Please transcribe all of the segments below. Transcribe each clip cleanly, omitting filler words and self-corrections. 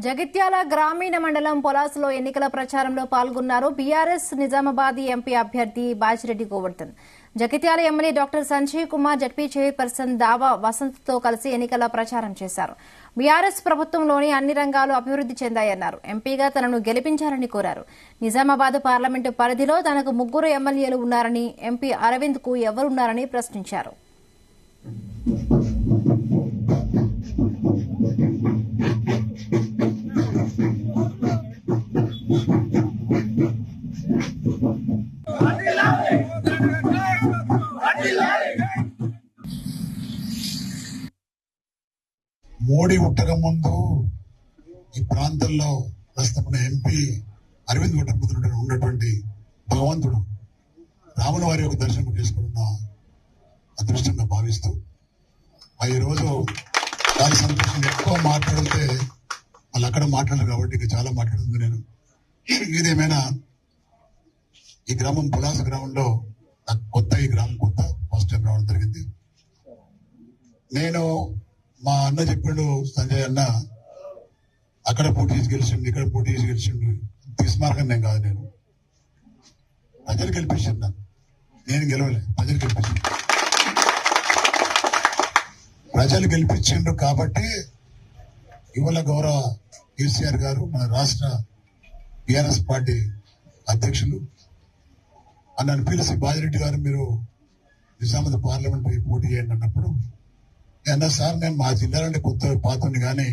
జగిత్యాల గ్రామీణ మండలం పొలాసులో ఎన్నికల ప్రచారంలో పాల్గొన్నారు బీఆర్ఎస్ నిజామాబాద్ ఎంపీ అభ్యర్థి Bajireddy Govardhan. Jagtial MLA doctor Sanjay Kumar, ZP chairperson దావా వసంత్తో కలిసి ఎన్నికల ప్రచారం చేశారు. బీఆర్ఎస్ ప్రభుత్వంలోని అన్ని రంగాలు అభివృద్ది చెందాయన్నారు. ఎంపీగా తనను గెలిపించాలని కోరారు. నిజామాబాద్ పార్లమెంటు పరిధిలో తనకు 3 ఎమ్మెల్యేలు ఉన్నారని, ఎంపీ అరవింద్ కు ఎవరున్నారని ప్రశ్నించారు. మోడీ ఉట్టక ముందు ఈ ప్రాంతంలో ప్రస్తుతం ఎంపీ అరవింద్ గొట్టపుత్రుడు ఉన్నటువంటి భగవంతుడు రాముల వారి యొక్క దర్శనం చేసుకున్న అదృష్టంగా భావిస్తూ ఈ రోజు చాలా సంతోషం. ఎక్కువ మాట్లాడితే వాళ్ళు అక్కడ మాట్లాడరు కాబట్టి ఇక చాలా మాట్లాడుతుంది నేను. ఏదేమైనా ఈ గ్రామం పులాస గ్రామంలో కొత్త, ఈ గ్రామం కొత్త, ఫస్ట్ టైం రావడం జరిగింది. నేను మా అన్న చెప్పాడు, సంజయ్ అన్న అక్కడ పోటీ చేసి గెలిచిండు, ఇక్కడ పోటీ చేసి గెలిచిండు, తీసుమార్గం నేను కాదు. నేను ప్రజలు గెలిపించాను, నేను గెలవలే, ప్రజలు గెలిపించాను. ప్రజలు గెలిపించిండ్రు కాబట్టి ఇవాళ గౌరవ కేసీఆర్ గారు, మన రాష్ట్ర టీఆర్ఎస్ పార్టీ అధ్యక్షులు నన్ను పిలిచి, బాజిరెడ్డి గారు మీరు నిజామాబాద్ పార్లమెంట్ పోటీ చేయండి అన్నప్పుడు అన్నా, సార్ నేను మా జిల్లాలోనే కొత్త పాత్రని కానీ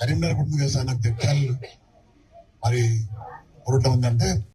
కరీంనగర్ ఉంటుంది కదా సార్, నాకు జగిత్యాల మరి పొరట్లో ఉందంటే